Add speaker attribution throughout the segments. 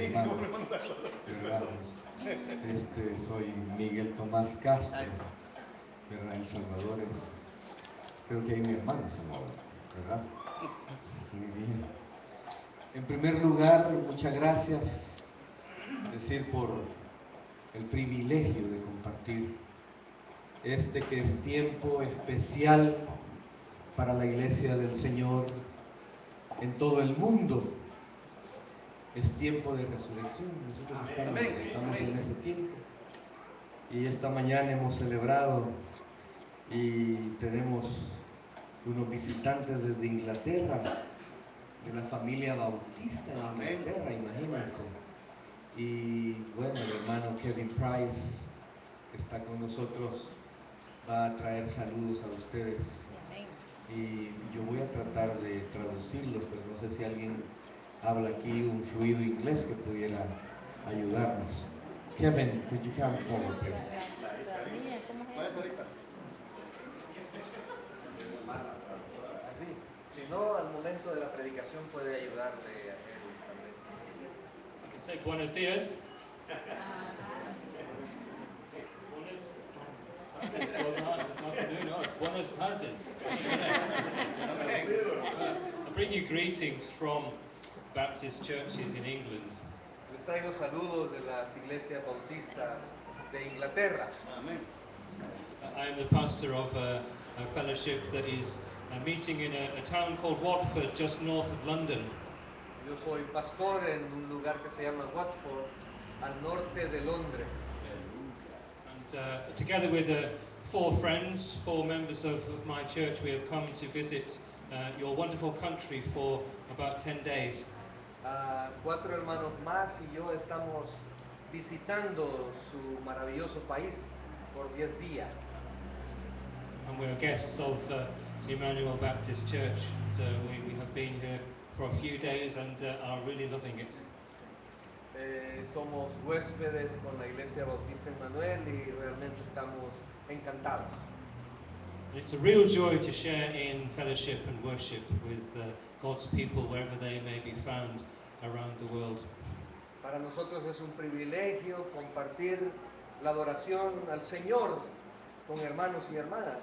Speaker 1: hermano. Soy Miguel Tomás Castro, ¿verdad? El Salvador es, creo que hay un hermano en Salvador, ¿verdad? Muy bien. En primer lugar, muchas gracias, decir por el privilegio de compartir que es tiempo especial para la Iglesia del Señor en todo el mundo. Es tiempo de resurrección. Nosotros estamos en ese tiempo. Y esta mañana hemos celebrado y tenemos unos visitantes desde Inglaterra, de la familia Bautista en Inglaterra, imagínense. Y bueno, el hermano Kevin Price, que está con nosotros, va a traer saludos a ustedes. Y yo voy a tratar de traducirlos, pero no sé si alguien habla aquí un fluido inglés que pudiera ayudarnos. Kevin, could you come forward, please?
Speaker 2: Así, si no, al momento de la predicación puede ayudarle a él, tal vez.
Speaker 3: I can say buenos dias. Buenas tardes. I bring you greetings from Baptist churches in England.
Speaker 2: Les traigo saludos de las iglesias bautistas de Inglaterra.
Speaker 4: Amén.
Speaker 3: I am the pastor of a fellowship that is meeting in a town called Watford, just north of London.
Speaker 2: Yo soy pastor en un lugar que se llama Watford, al norte de Londres.
Speaker 3: And together with four members of my church, we have come to visit your wonderful country for about 10 days.
Speaker 2: 4 hermanos más y yo estamos visitando su maravilloso país por 10 días.
Speaker 3: And we are guests of Emmanuel Baptist Church. So we have been here for a few days and are really loving it.
Speaker 2: Somos huéspedes con la Iglesia Bautista Emmanuel y realmente estamos encantados.
Speaker 3: It's a real joy to share in fellowship and worship with God's people wherever they may be found around the world.
Speaker 2: Para nosotros es un privilegio compartir la adoración al Señor con hermanos y hermanas,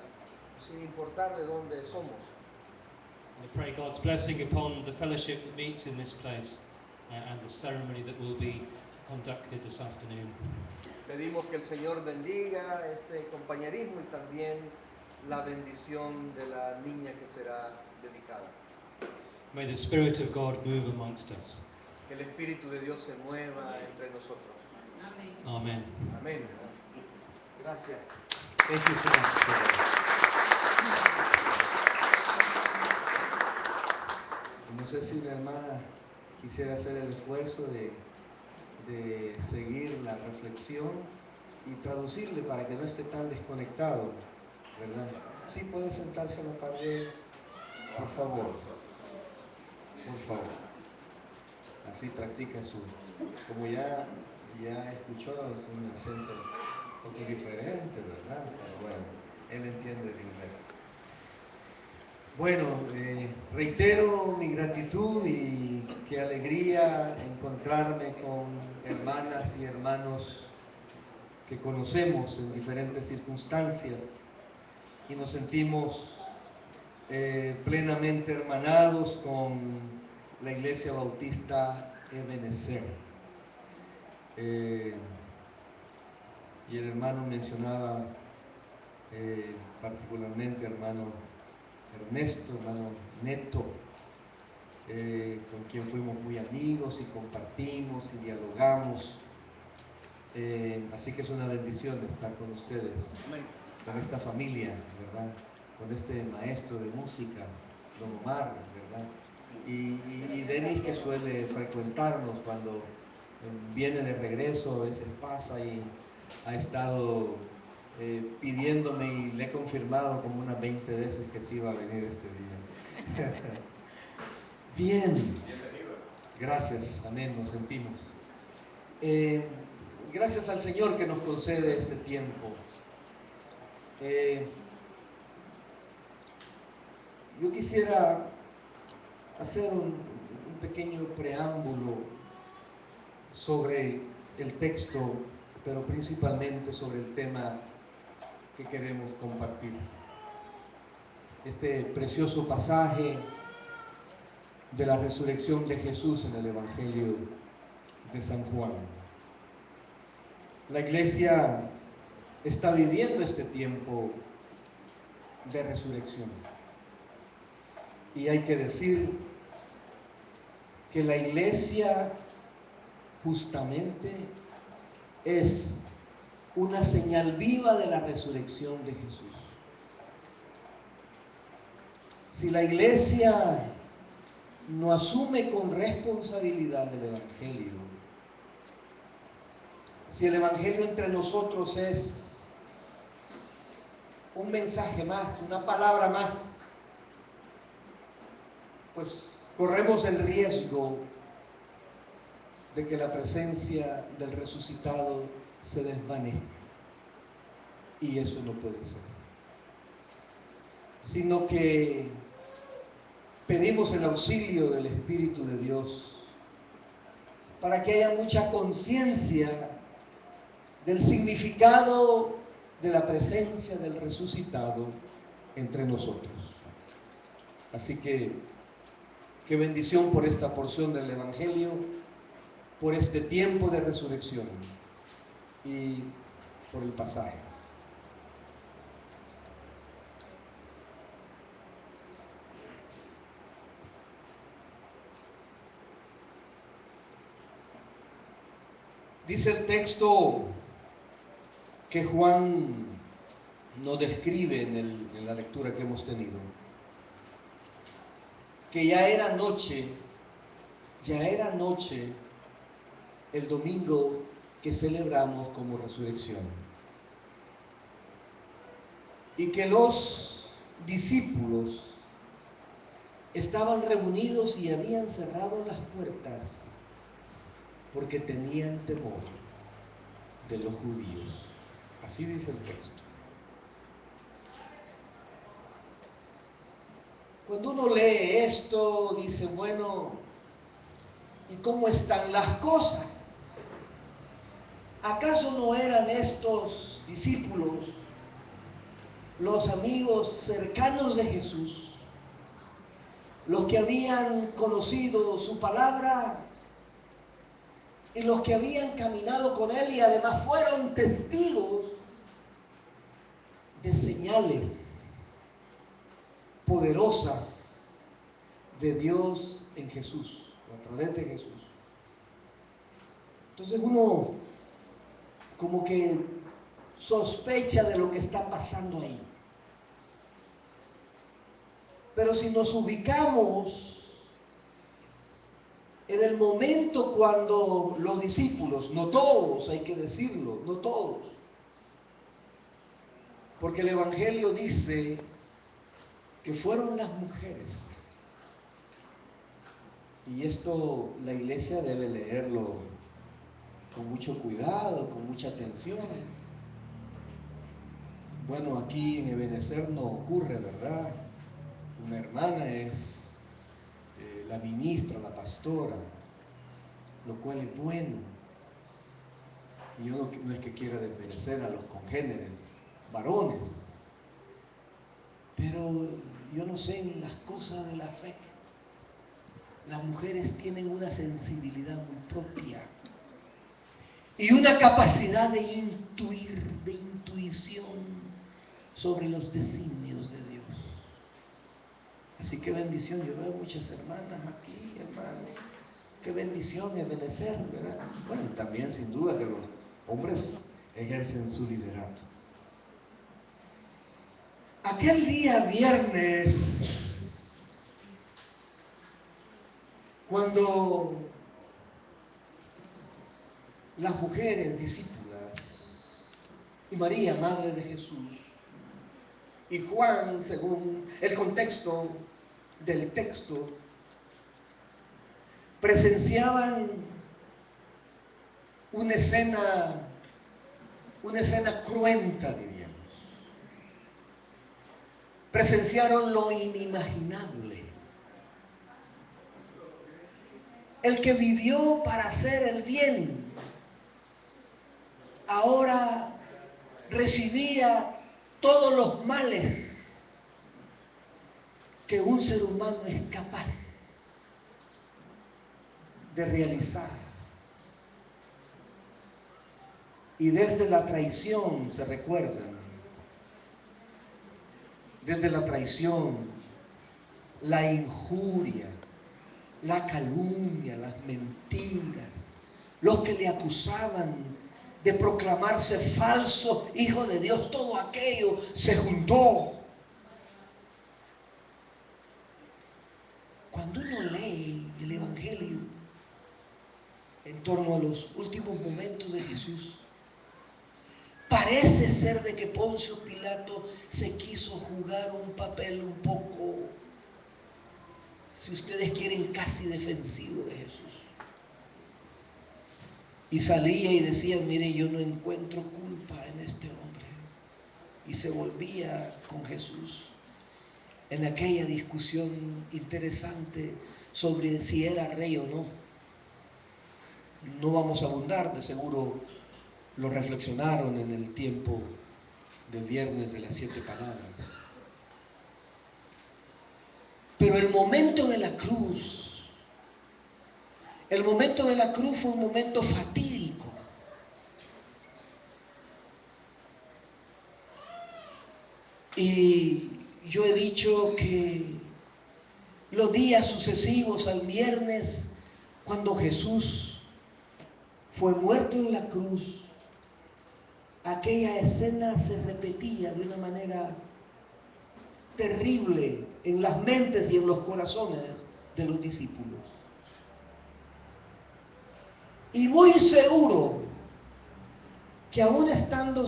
Speaker 2: sin importar de dónde somos.
Speaker 3: I pray God's blessing upon the fellowship that meets in this place and the ceremony that will be conducted this afternoon.
Speaker 2: Pedimos que el Señor bendiga este compañerismo y también la bendición de la niña que será dedicada.
Speaker 3: May the Spirit of God move amongst us.
Speaker 2: Que el Espíritu de Dios se mueva entre nosotros.
Speaker 3: Amen.
Speaker 2: Amén. Gracias.
Speaker 1: Thank you so much, Kevin. No sé si la hermana quisiera hacer el esfuerzo de seguir la reflexión y traducirle para que no esté tan desconectado, ¿verdad? Sí, puede sentarse a la pared, por favor. Por favor. Así practica como ya escuchó, es un acento un poco diferente, ¿verdad? Pero bueno, él entiende el inglés. Bueno, reitero mi gratitud y qué alegría encontrarme con hermanas y hermanos que conocemos en diferentes circunstancias y nos sentimos plenamente hermanados con la Iglesia Bautista Ebenezer. Y el hermano mencionaba particularmente hermano Ernesto, hermano Neto, con quien fuimos muy amigos y compartimos y dialogamos. Así que es una bendición estar con ustedes, con esta familia, ¿verdad? Con este maestro de música, don Omar, ¿verdad? Y Denis, que suele frecuentarnos cuando viene de regreso, a veces pasa y ha estado pidiéndome y le he confirmado como unas 20 veces que sí iba a venir este día. Bien. Gracias, amén, nos sentimos. Gracias al Señor que nos concede este tiempo. Yo quisiera hacer un pequeño preámbulo
Speaker 2: sobre el texto, pero principalmente sobre el tema que queremos compartir. Este precioso pasaje de la resurrección de Jesús en el Evangelio de San Juan. La iglesia está viviendo este tiempo de resurrección. Y hay que decir que la iglesia justamente es una señal viva de la resurrección de Jesús. Si la iglesia no asume con responsabilidad el Evangelio, si el Evangelio entre nosotros es un mensaje más, una palabra más, pues corremos el riesgo de que la presencia del resucitado se desvanezca. Y eso no puede ser. Sino que pedimos el auxilio del Espíritu de Dios para que haya mucha conciencia del significado de la presencia del resucitado entre nosotros. Así que, qué bendición por esta porción del Evangelio, por este tiempo de resurrección y por el pasaje. Dice el texto que Juan nos describe en la lectura que hemos tenido, que ya era noche el domingo que celebramos como resurrección, y que los discípulos estaban reunidos y habían cerrado las puertas porque tenían temor de los judíos. Así dice el texto. Cuando uno lee esto, dice, bueno, ¿y cómo están las cosas? ¿Acaso no eran estos discípulos los amigos cercanos de Jesús, los que habían conocido su palabra y los que habían caminado con él y además fueron testigos de señales poderosas de Dios en Jesús, o a través de Jesús? Entonces uno como que sospecha de lo que está pasando ahí. Pero si nos ubicamos en el momento cuando los discípulos, no todos, hay que decirlo, no todos, porque el Evangelio dice que fueron las mujeres, y esto la iglesia debe leerlo con mucho cuidado, con mucha atención. Bueno, aquí en Ebenecer no ocurre, ¿verdad? Una hermana es la ministra, la pastora, lo cual es bueno. Y yo no es que quiera desmerecer a los congéneres varones, pero yo no sé, en las cosas de la fe, las mujeres tienen una sensibilidad muy propia y una capacidad de intuir, de intuición sobre los designios de Dios. Así que bendición, yo veo muchas hermanas aquí, hermanos, qué bendición Ebenecer, ¿verdad? Bueno, y también sin duda que los hombres ejercen su liderato. Aquel día viernes, cuando las mujeres discípulas y María, madre de Jesús, y Juan, según el contexto del texto, presenciaban una escena cruenta, diríamos. Presenciaron lo inimaginable. el que vivió para hacer el bien, ahora recibía todos los males que un ser humano es capaz de realizar. Y desde la traición, se recuerdan, desde la traición, la injuria, la calumnia, las mentiras, los que le acusaban de proclamarse falso hijo de Dios, todo aquello se juntó. Cuando uno lee el Evangelio en torno a los últimos momentos de Jesús, parece ser de que Poncio Pilato se quiso jugar un papel un poco, si ustedes quieren, casi defensivo de Jesús. Y salía y decía, mire, yo no encuentro culpa en este hombre. Y se volvía con Jesús en aquella discusión interesante sobre si era rey o no. No vamos a abundar, de seguro lo reflexionaron en el tiempo del viernes de las 7 palabras. Pero el momento de la cruz fue un momento fatídico. Y yo he dicho que los días sucesivos al viernes, cuando Jesús fue muerto en la cruz, aquella escena se repetía de una manera terrible en las mentes y en los corazones de los discípulos. Y muy seguro que aún estando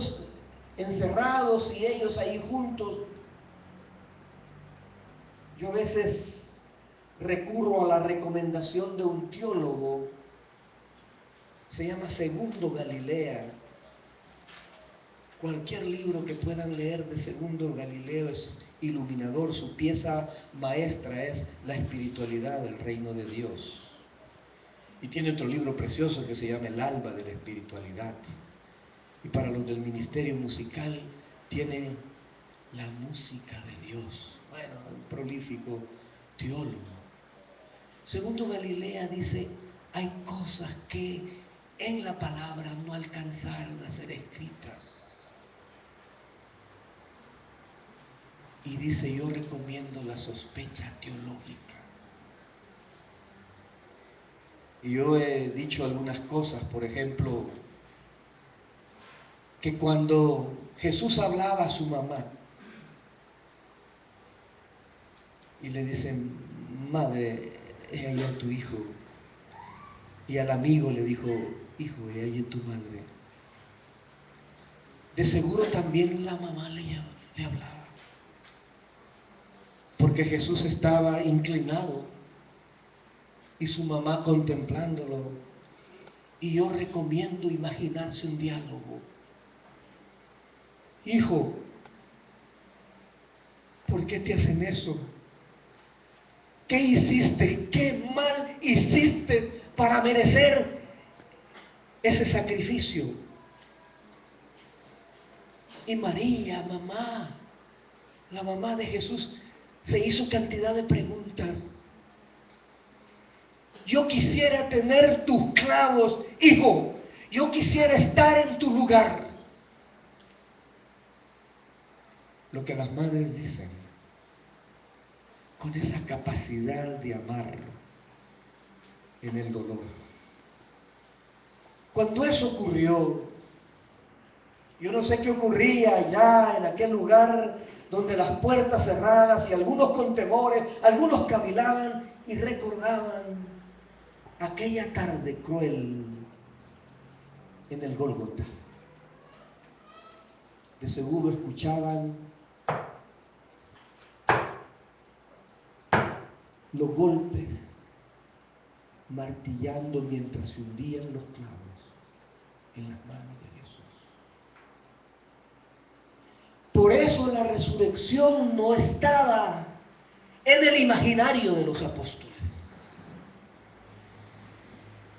Speaker 2: encerrados y ellos ahí juntos, yo a veces recurro a la recomendación de un teólogo, se llama Segundo Galilea. Cualquier libro que puedan leer de Segundo Galileo es iluminador. Su pieza maestra es La espiritualidad del reino de Dios. Y tiene otro libro precioso que se llama El alba de la espiritualidad. Y para los del ministerio musical tiene La música de Dios. Bueno, un prolífico teólogo. Segundo Galilea dice, hay cosas que en la palabra no alcanzaron a ser escritas. Y dice, yo recomiendo la sospecha teológica. Y yo he dicho algunas cosas, por ejemplo, que cuando Jesús hablaba a su mamá y le dicen, madre, he ahí a tu hijo, y al amigo le dijo, hijo, he ahí a tu madre, de seguro también la mamá le hablaba, porque Jesús estaba inclinado y su mamá contemplándolo. Y yo recomiendo imaginarse un diálogo. Hijo, ¿por qué te hacen eso? ¿Qué hiciste? ¿Qué mal hiciste para merecer ese sacrificio? Y María, mamá, la mamá de Jesús, se hizo cantidad de preguntas. Yo quisiera tener tus clavos, hijo. Yo quisiera estar en tu lugar. Lo que las madres dicen, con esa capacidad de amar en el dolor. Cuando eso ocurrió, yo no sé qué ocurría allá en aquel lugar donde las puertas cerradas y algunos con temores, algunos cavilaban y recordaban aquella tarde cruel en el Gólgota. De seguro escuchaban los golpes martillando mientras se hundían los clavos en las manos de Jesús. Por eso la resurrección no estaba en el imaginario de los apóstoles.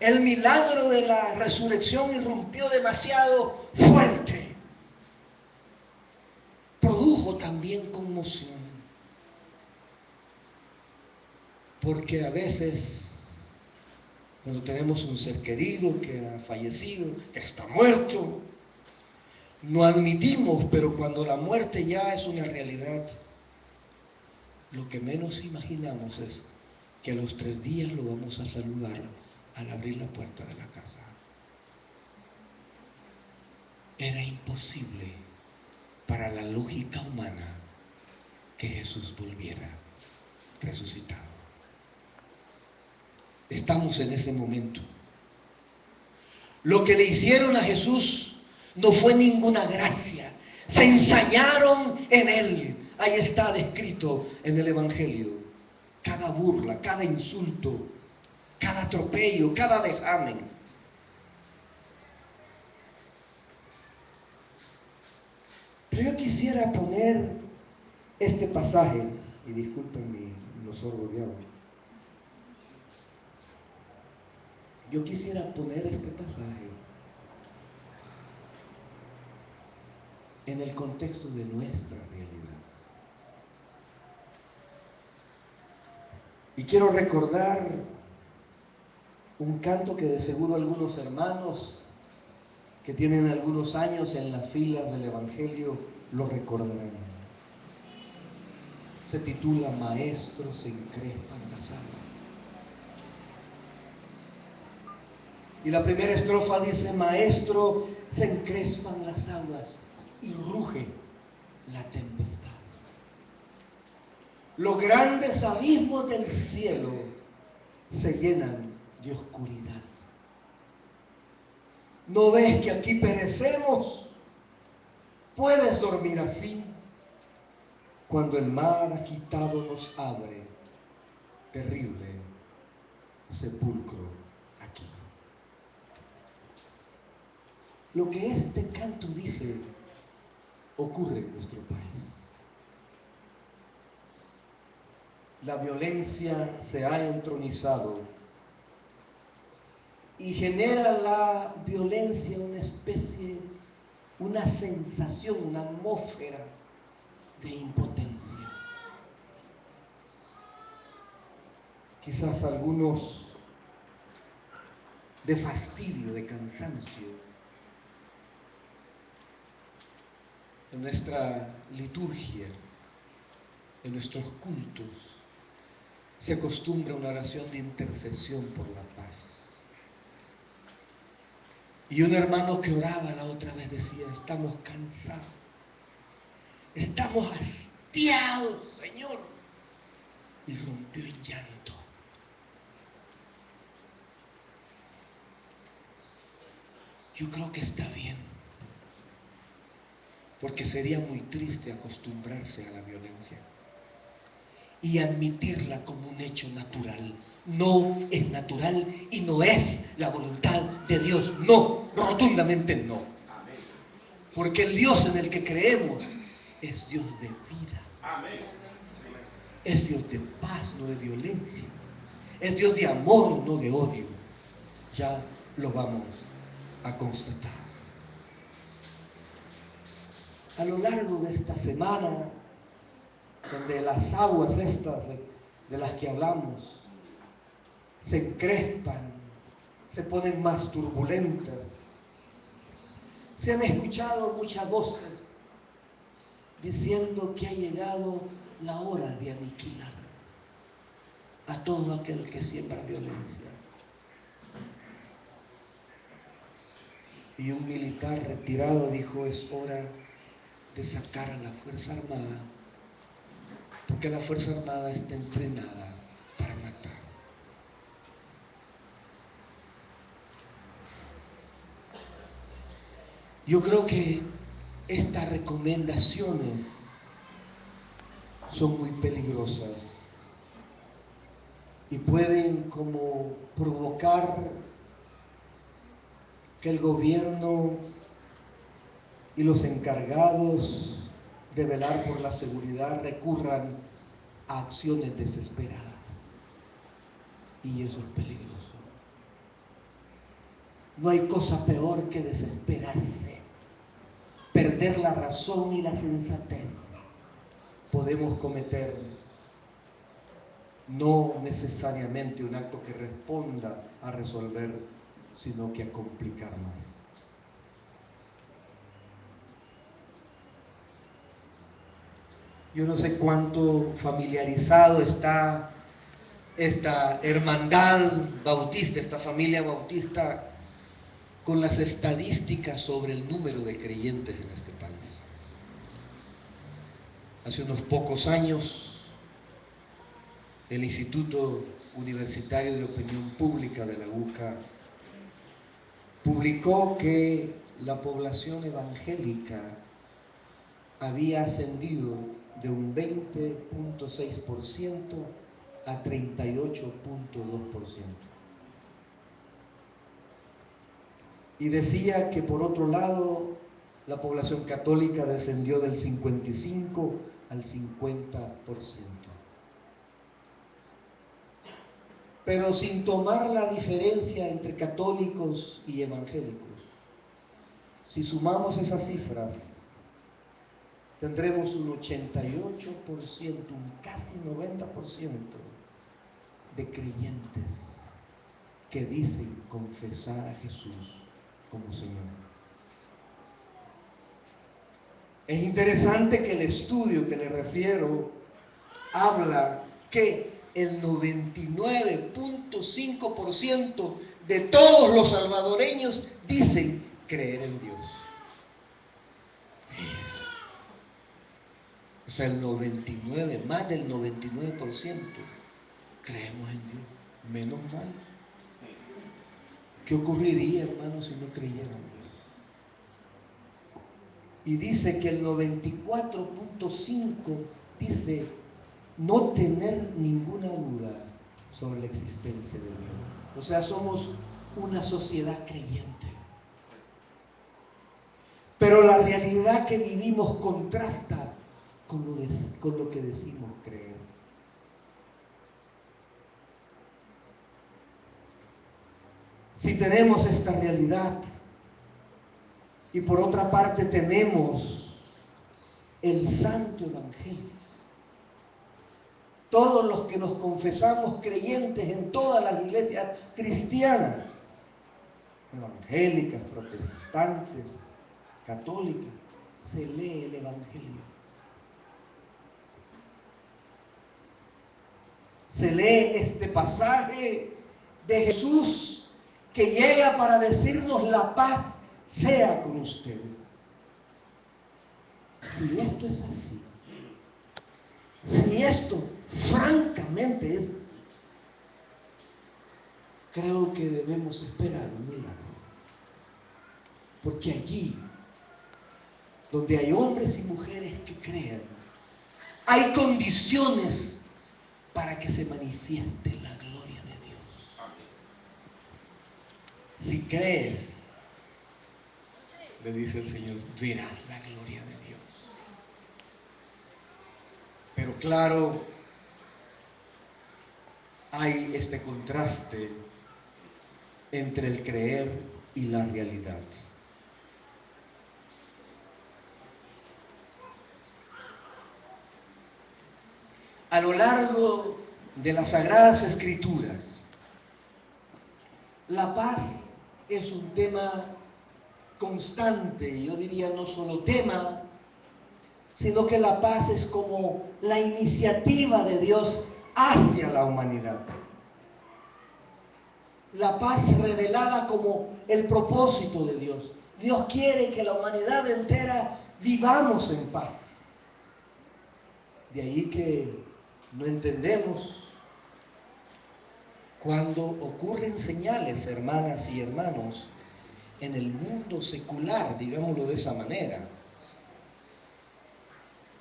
Speaker 2: El milagro de la resurrección irrumpió demasiado fuerte. Produjo también conmoción. Porque a veces, cuando tenemos un ser querido que ha fallecido, que está muerto, no admitimos, pero cuando la muerte ya es una realidad, lo que menos imaginamos es que a los 3 días lo vamos a saludar al abrir la puerta de la casa. Era imposible para la lógica humana que Jesús volviera resucitado. Estamos en ese momento. Lo que le hicieron a Jesús no fue ninguna gracia. Se ensañaron en él. Ahí está descrito en el Evangelio. Cada burla, cada insulto, cada atropello, cada vejamen. Pero yo quisiera poner este pasaje, y disculpen los sorbos de agua. Yo quisiera poner este pasaje en el contexto de nuestra realidad. Y quiero recordar un canto que de seguro algunos hermanos que tienen algunos años en las filas del Evangelio lo recordarán. Se titula Maestro, se encrespan las aguas. Y la primera estrofa dice, Maestro, se encrespan las aguas y ruge la tempestad. Los grandes abismos del cielo se llenan de oscuridad. ¿No ves que aquí perecemos? ¿Puedes dormir así? Cuando el mar agitado nos abre, terrible sepulcro aquí. Lo que este canto dice ocurre en nuestro país. La violencia se ha entronizado y genera la violencia una especie, una sensación, una atmósfera de impotencia. Quizás algunos de fastidio, de cansancio. En nuestra liturgia, en nuestros cultos, se acostumbra una oración de intercesión por la paz. Y un hermano que oraba la otra vez decía, estamos cansados, estamos hastiados, Señor. Y rompió en llanto. Yo creo que está bien, porque sería muy triste acostumbrarse a la violencia y admitirla como un hecho natural. No es natural y no es la voluntad de Dios. No, rotundamente no. Porque el Dios en el que creemos es Dios de vida. Es Dios de paz, no de violencia. Es Dios de amor, no de odio. Ya lo vamos a constatar. A lo largo de esta semana, donde las aguas estas de las que hablamos se encrespan, se ponen más turbulentas, se han escuchado muchas voces diciendo que ha llegado la hora de aniquilar a todo aquel que siembra violencia. Y un militar retirado dijo, es hora de sacar a la Fuerza Armada, porque la Fuerza Armada está entrenada para matar. Yo creo que estas recomendaciones son muy peligrosas y pueden como provocar que el gobierno y los encargados de velar por la seguridad recurran a acciones desesperadas. Y eso es peligroso. No hay cosa peor que desesperarse, perder la razón y la sensatez. Podemos cometer no necesariamente un acto que responda a resolver, sino que a complicar más. Yo no sé cuánto familiarizado está esta hermandad bautista, esta familia bautista, con las estadísticas sobre el número de creyentes en este país. Hace unos pocos años, el Instituto Universitario de Opinión Pública de la UCA publicó que la población evangélica había ascendido de un 20.6% a 38.2%. Y decía que por otro lado, la población católica descendió del 55 al 50%. Pero sin tomar la diferencia entre católicos y evangélicos, si sumamos esas cifras, tendremos un 88%, un casi 90% de creyentes que dicen confesar a Jesús como Señor. Es interesante que el estudio que le refiero habla que el 99.5% de todos los salvadoreños dicen creer en Dios. O sea, el 99, más del 99% creemos en Dios. Menos mal. ¿Qué ocurriría, hermanos, si no creyéramos? Y dice que el 94.5 dice no tener ninguna duda sobre la existencia de Dios. O sea, somos una sociedad creyente. Pero la realidad que vivimos contrasta con lo que decimos creer. Si tenemos esta realidad y por otra parte tenemos el Santo Evangelio, todos los que nos confesamos creyentes en todas las iglesias cristianas, evangélicas, protestantes, católicas, se lee el Evangelio. Se lee este pasaje de Jesús que llega para decirnos: la paz sea con ustedes. Si esto es así, si esto francamente es así, creo que debemos esperar un milagro. Porque allí, donde hay hombres y mujeres que crean, hay condiciones para que se manifieste la gloria de Dios. Si crees, le dice el Señor, verás la gloria de Dios. Pero claro, hay este contraste entre el creer y la realidad. A lo largo de las Sagradas Escrituras, la paz es un tema constante, yo diría no solo tema, sino que la paz es como la iniciativa de Dios hacia la humanidad. La paz revelada como el propósito de Dios. Dios quiere que la humanidad entera vivamos en paz. De ahí que no entendemos cuando ocurren señales, hermanas y hermanos, en el mundo secular, digámoslo de esa manera.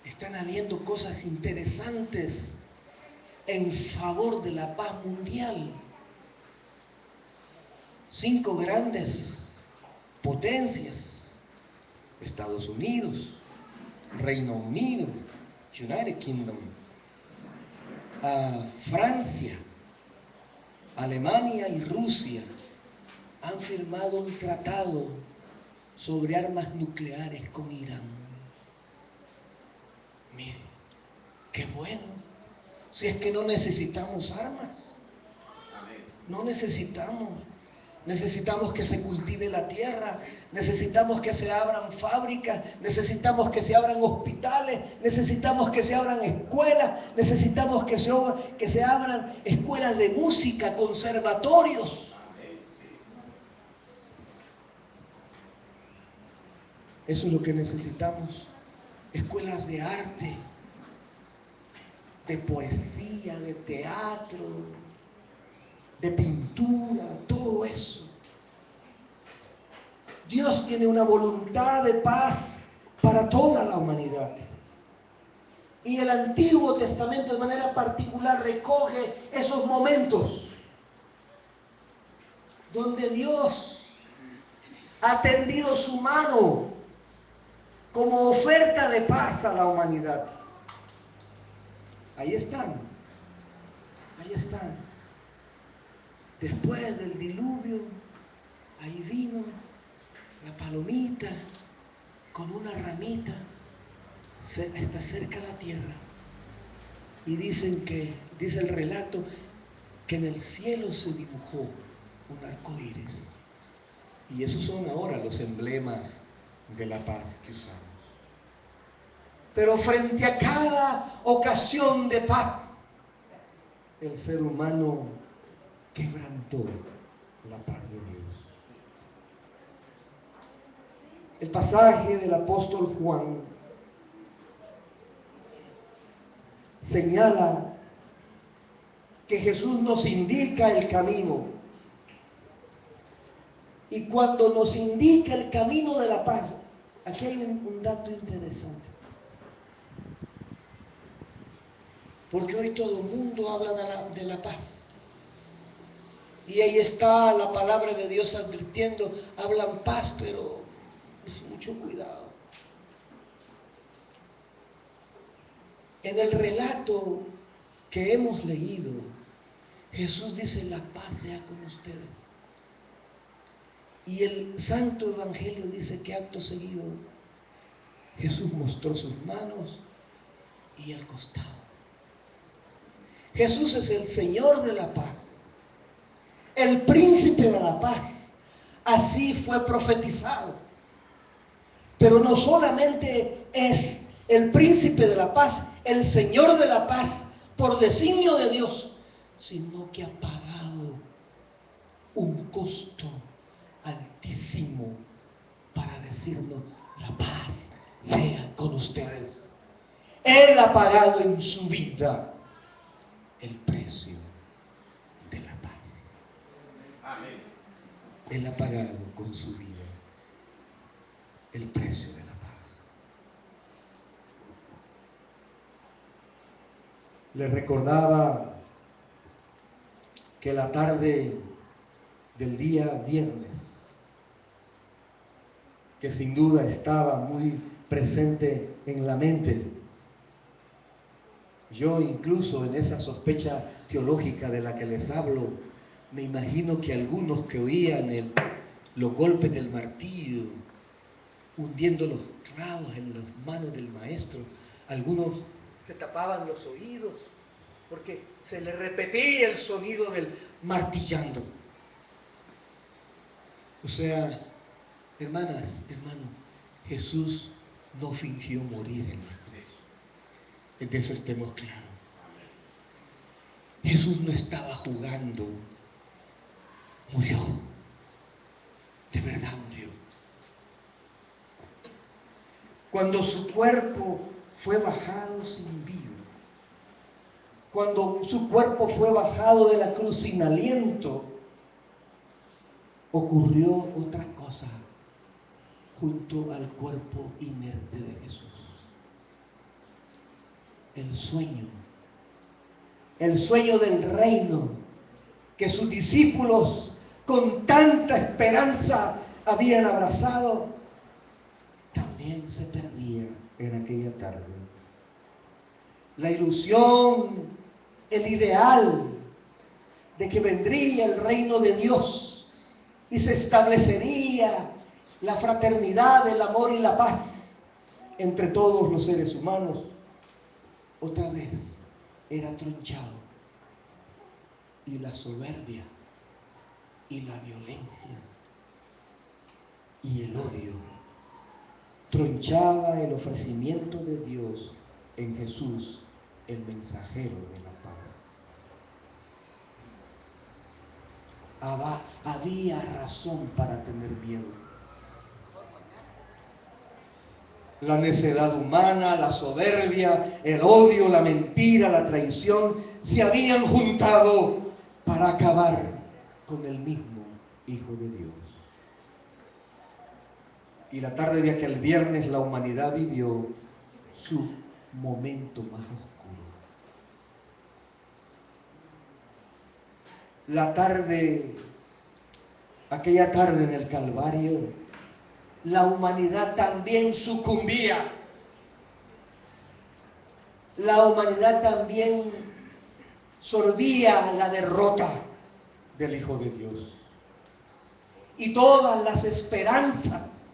Speaker 2: Están habiendo cosas interesantes en favor de la paz mundial. 5 grandes potencias: Estados Unidos, Reino Unido, United Kingdom, Francia, Alemania y Rusia han firmado un tratado sobre armas nucleares con Irán. Mire, qué bueno. Si es que no necesitamos armas. No necesitamos. Necesitamos que se cultive la tierra, necesitamos que se abran fábricas, necesitamos que se abran hospitales, necesitamos que se abran escuelas, necesitamos que se abran escuelas de música, conservatorios. Eso es lo que necesitamos. Escuelas de arte, de poesía, de teatro, de pintura, todo eso. Dios tiene una voluntad de paz para toda la humanidad. Y el Antiguo Testamento de manera particular recoge esos momentos donde Dios ha tendido su mano como oferta de paz a la humanidad. Ahí están, ahí están. Después del diluvio, ahí vino la palomita con una ramita, está cerca de la tierra. Y dice el relato, que en el cielo se dibujó un arco iris. Y esos son ahora los emblemas de la paz que usamos. Pero frente a cada ocasión de paz, el ser humano quebrantó la paz de Dios. El pasaje del apóstol Juan señala que Jesús nos indica el camino. Y cuando nos indica el camino de la paz, aquí hay un dato interesante. Porque hoy todo el mundo habla de la paz. Y ahí está la palabra de Dios advirtiendo, hablan paz, pero mucho cuidado. En el relato que hemos leído, Jesús dice, la paz sea con ustedes. Y el Santo Evangelio dice que acto seguido, Jesús mostró sus manos y el costado. Jesús es el Señor de la paz, el príncipe de la paz. Así fue profetizado. Pero no solamente es el príncipe de la paz, el Señor de la paz, por designio de Dios, sino que ha pagado un costo altísimo para decirnos, la paz sea con ustedes. Él ha pagado en su vida el precio de la paz. Amén. Él ha pagado con su vida el precio de la paz. Le recordaba que la tarde del día viernes, que sin duda estaba muy presente en la mente, yo incluso en esa sospecha teológica de la que les hablo, me imagino que algunos que oían los golpes del martillo, hundiendo los clavos en las manos del maestro, algunos se tapaban los oídos porque se les repetía el sonido del martillando. O sea, hermanas, hermanos, Jesús no fingió morir en la cruz. De eso estemos claros. Jesús no estaba jugando, murió. De verdad murió. Cuando su cuerpo fue bajado sin vida, cuando su cuerpo fue bajado de la cruz sin aliento, ocurrió otra cosa junto al cuerpo inerte de Jesús. El sueño del reino que sus discípulos con tanta esperanza habían abrazado, también se perdía en aquella tarde. La ilusión, el ideal de que vendría el reino de Dios y se establecería la fraternidad, el amor y la paz entre todos los seres humanos, otra vez era tronchado. Y la soberbia y la violencia y el odio tronchaba el ofrecimiento de Dios en Jesús, el mensajero de la paz. Había razón para tener miedo. La necedad humana, la soberbia, el odio, la mentira, la traición se habían juntado para acabar con el mismo Hijo de Dios. Y la tarde de aquel viernes la humanidad vivió su momento más oscuro. Aquella tarde en el Calvario, la humanidad también sucumbía. La humanidad también sorbía la derrota del Hijo de Dios. Y todas las esperanzas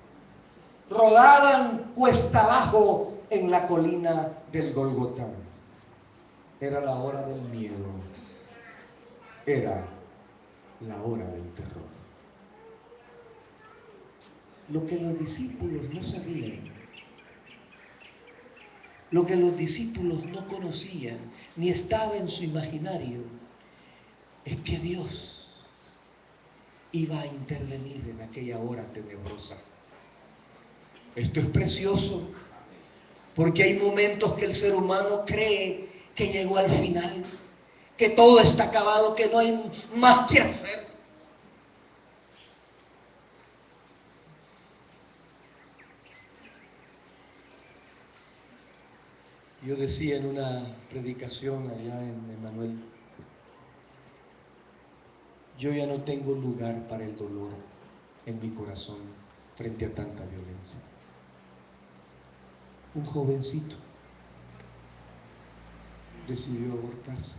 Speaker 2: rodaban cuesta abajo en la colina del Golgotá. Era la hora del miedo. Era la hora del terror. Lo que los discípulos no sabían, lo que los discípulos no conocían, ni estaba en su imaginario, es que Dios iba a intervenir en aquella hora tenebrosa. Esto es precioso, porque hay momentos que el ser humano cree que llegó al final, que todo está acabado, que no hay más que hacer. Yo decía en una predicación allá en Emanuel, yo ya no tengo lugar para el dolor en mi corazón frente a tanta violencia. Un jovencito decidió abortarse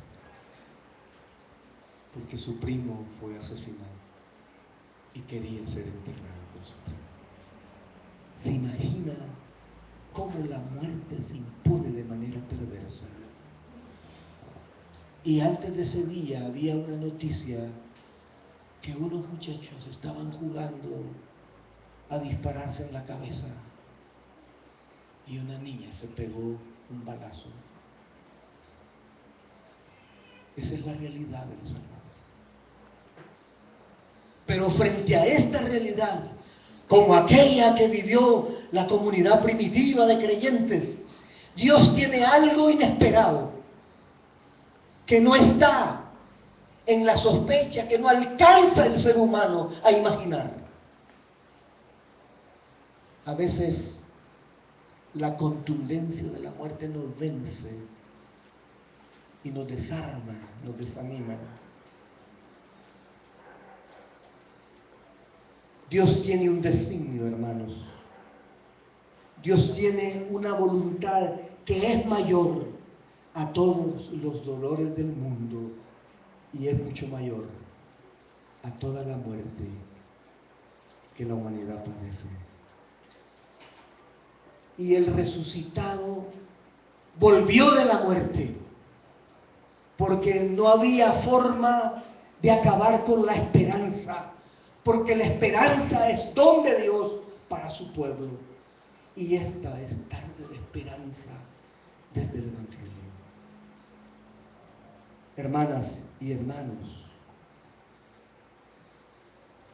Speaker 2: porque su primo fue asesinado y quería ser enterrado con su primo. ¿Se imagina cómo la muerte se impone de manera perversa? Y antes de ese día había una noticia que unos muchachos estaban jugando a dispararse en la cabeza y una niña se pegó un balazo. Esa es la realidad del Salvador. Pero frente a esta realidad, como aquella que vivió la comunidad primitiva de creyentes, Dios tiene algo inesperado que no está en la sospecha, que no alcanza el ser humano a imaginar. A veces la contundencia de la muerte nos vence y nos desarma, nos desanima. Dios tiene un designio, hermanos. Dios tiene una voluntad que es mayor a todos los dolores del mundo y es mucho mayor a toda la muerte que la humanidad padece. Y el resucitado volvió de la muerte porque no había forma de acabar con la esperanza, porque la esperanza es don de Dios para su pueblo. Y esta es tarde de esperanza desde el Evangelio. Hermanas y hermanos,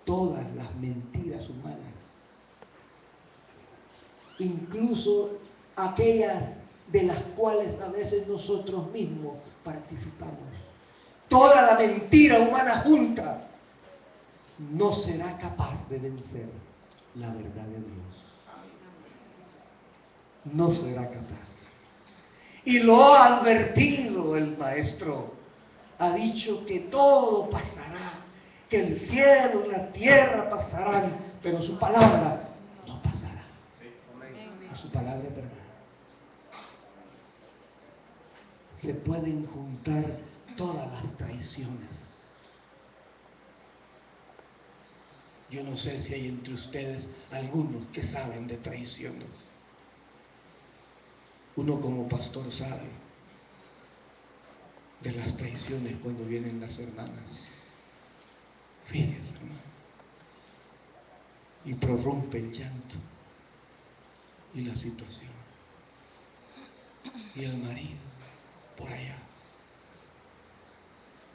Speaker 2: todas las mentiras humanas, incluso aquellas de las cuales a veces nosotros mismos participamos, toda la mentira humana junta no será capaz de vencer la verdad de Dios. No será capaz. Y lo ha advertido el Maestro. Ha dicho que todo pasará, que el cielo y la tierra pasarán, pero su palabra no pasará. Y su palabra es verdad. Se pueden juntar todas las traiciones, Yo no sé si hay entre ustedes algunos que saben de traiciones. Uno como pastor sabe de las traiciones cuando vienen las hermanas. Fíjese, hermano. Y prorrumpe el llanto y la situación. Y el marido por allá.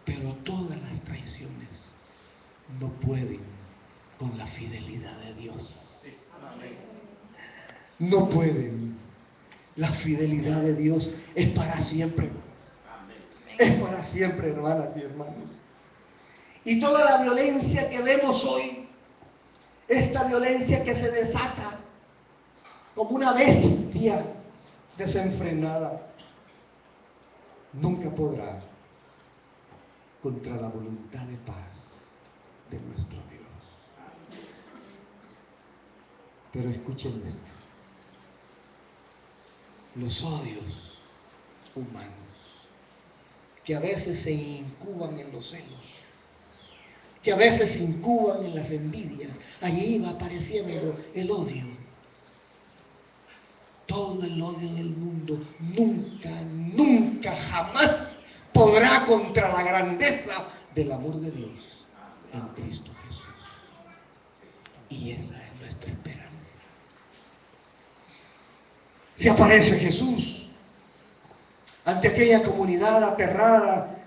Speaker 2: Pero todas las traiciones no pueden con la fidelidad de Dios. No pueden. La fidelidad de Dios es para siempre. Es para siempre, hermanas y hermanos. Y toda la violencia que vemos hoy, esta violencia que se desata como una bestia desenfrenada, nunca podrá contra la voluntad de paz de nuestro Dios. Pero escuchen esto. Los odios humanos, que a veces se incuban en los celos, que a veces se incuban en las envidias, allí va apareciendo el odio. Todo el odio del mundo nunca, jamás podrá contra la grandeza del amor de Dios en Cristo Jesús. Y esa es nuestra esperanza. Se aparece Jesús ante aquella comunidad aterrada,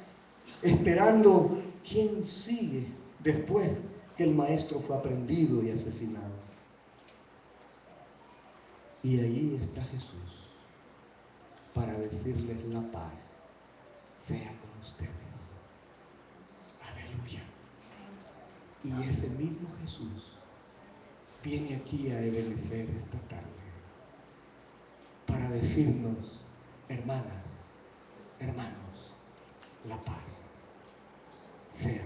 Speaker 2: esperando quién sigue después que el maestro fue aprendido y asesinado. Y allí está Jesús para decirles: la paz sea con ustedes. Aleluya. Y ese mismo Jesús viene aquí a Ebenecer esta tarde para decirnos: hermanas, hermanos, la paz sea